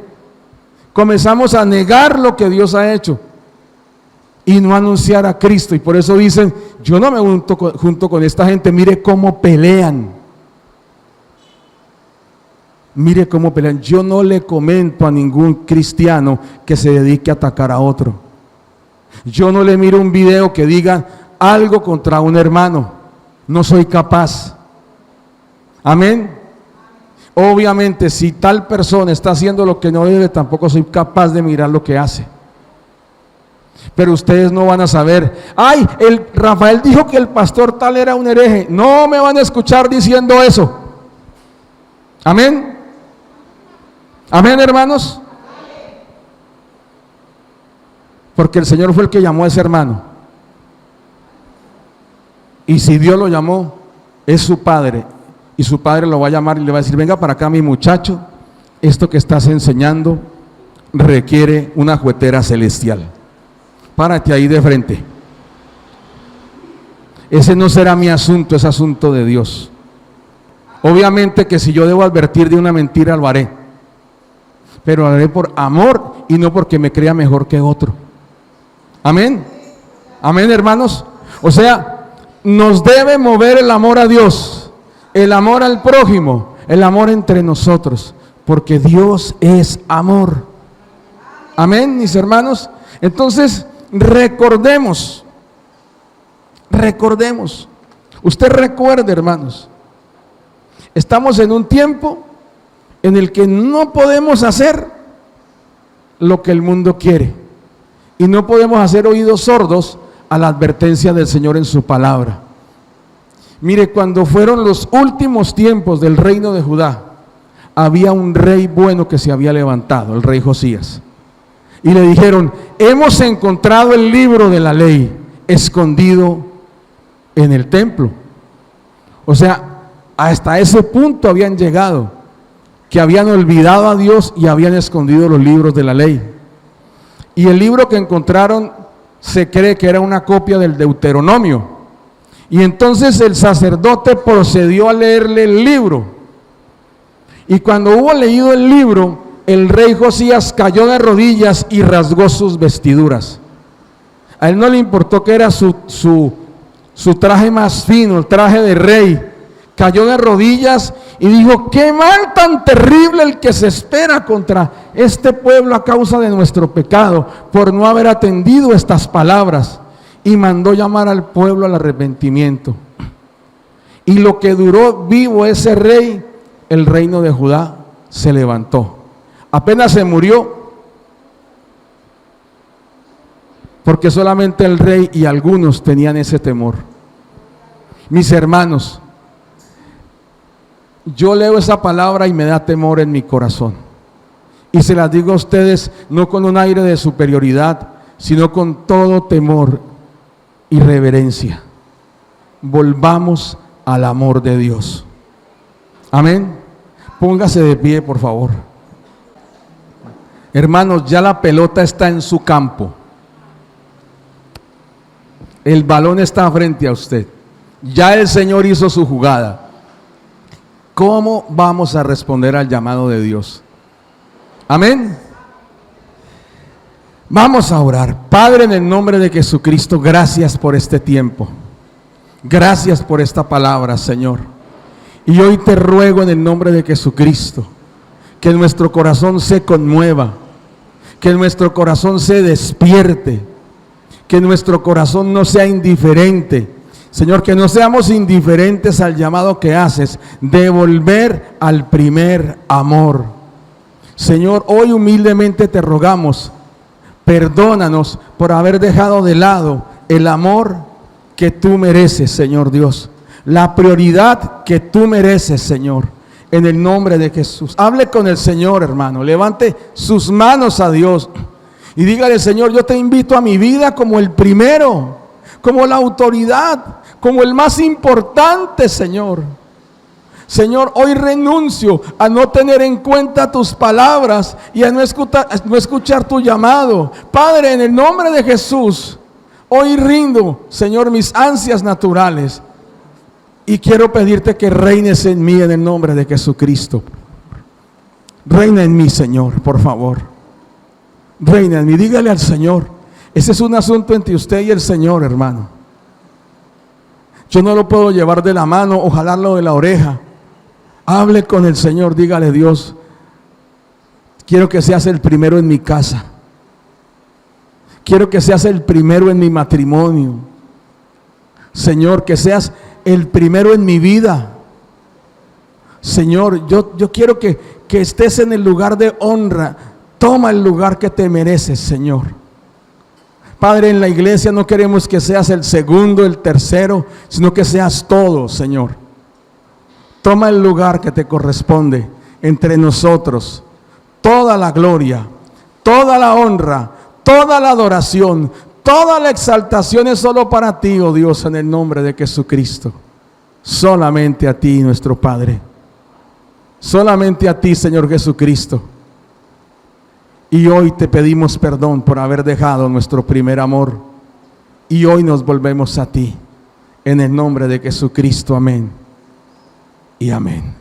Comenzamos a negar lo que Dios ha hecho y no anunciar a Cristo. Y por eso dicen, yo no me junto con esta gente. Mire cómo pelean. Mire cómo pelean. Yo no le comento a ningún cristiano que se dedique a atacar a otro. Yo no le miro un video que diga algo contra un hermano. No soy capaz. Amén. Obviamente, si tal persona está haciendo lo que no debe, tampoco soy capaz de mirar lo que hace. Pero ustedes no van a saber, ay, el Rafael dijo que el pastor tal era un hereje. No me van a escuchar diciendo eso. Amén. Amén, hermanos. Porque el Señor fue el que llamó a ese hermano. Y si Dios lo llamó, es su padre. Y su padre lo va a llamar y le va a decir, venga para acá mi muchacho, esto que estás enseñando requiere una juetera celestial. Párate ahí de frente. Ese no será mi asunto, es asunto de Dios. Obviamente que si yo debo advertir de una mentira, lo haré. Pero lo haré por amor y no porque me crea mejor que otro. Amén. Amén, hermanos. O sea, nos debe mover el amor a Dios. El amor al prójimo, el amor entre nosotros, porque Dios es amor. Amén, mis hermanos. Entonces, recordemos. Usted recuerde, hermanos, estamos en un tiempo en el que no podemos hacer lo que el mundo quiere y no podemos hacer oídos sordos a la advertencia del Señor en su palabra. Mire, cuando fueron los últimos tiempos del reino de Judá, había un rey bueno que se había levantado, el rey Josías. Y le dijeron, hemos encontrado el libro de la ley escondido en el templo. O sea, hasta ese punto habían llegado, que habían olvidado a Dios y habían escondido los libros de la ley. Y el libro que encontraron se cree que era una copia del Deuteronomio. Y entonces el sacerdote procedió a leerle el libro. Y cuando hubo leído el libro, el rey Josías cayó de rodillas y rasgó sus vestiduras. A él no le importó que era su traje más fino, el traje de rey. Cayó de rodillas y dijo: qué mal tan terrible el que se espera contra este pueblo a causa de nuestro pecado, por no haber atendido estas palabras. Y mandó llamar al pueblo al arrepentimiento. Y lo que duró vivo ese rey, el reino de Judá se levantó. Apenas se murió, porque solamente el rey y algunos tenían ese temor. Mis hermanos, yo leo esa palabra y me da temor en mi corazón. Y se las digo a ustedes no con un aire de superioridad, sino con todo temor y reverencia. Volvamos al amor de Dios. Amén. Póngase de pie, por favor. Hermanos, ya la pelota está en su campo. El balón está frente a usted. Ya el Señor hizo su jugada. ¿Cómo vamos a responder al llamado de Dios? Amén. Vamos a orar. Padre, en el nombre de Jesucristo, gracias por este tiempo. Gracias por esta palabra, Señor. Y hoy te ruego en el nombre de Jesucristo que nuestro corazón se conmueva, que nuestro corazón se despierte, que nuestro corazón no sea indiferente. Señor, que no seamos indiferentes al llamado que haces de volver al primer amor. Señor, hoy humildemente te rogamos, perdónanos por haber dejado de lado el amor que tú mereces, Señor Dios, la prioridad que tú mereces, Señor, en el nombre de Jesús. Hable con el Señor, hermano, levante sus manos a Dios y dígale: Señor, yo te invito a mi vida como el primero, como la autoridad, como el más importante, Señor. Señor, hoy renuncio a no tener en cuenta tus palabras y a no escuchar tu llamado. Padre, en el nombre de Jesús, hoy rindo, Señor, mis ansias naturales y quiero pedirte que reines en mí en el nombre de Jesucristo. Reina en mí, Señor, por favor. Reina en mí. Dígale al Señor. Ese es un asunto entre usted y el Señor, hermano. Yo no lo puedo llevar de la mano o jalarlo de la oreja. Hable con el Señor, dígale: Dios, quiero que seas el primero en mi casa. Quiero que seas el primero en mi matrimonio. Señor, que seas el primero en mi vida. Señor, yo quiero que estés en el lugar de honra. Toma el lugar que te mereces, Señor. Padre, en la iglesia no queremos que seas el segundo, el tercero, sino que seas todo, Señor. Toma el lugar que te corresponde entre nosotros. Toda la gloria, toda la honra, toda la adoración, toda la exaltación es solo para ti, oh Dios, en el nombre de Jesucristo. Solamente a ti, nuestro Padre. Solamente a ti, Señor Jesucristo. Y hoy te pedimos perdón por haber dejado nuestro primer amor. Y hoy nos volvemos a ti. En el nombre de Jesucristo, amén y amén.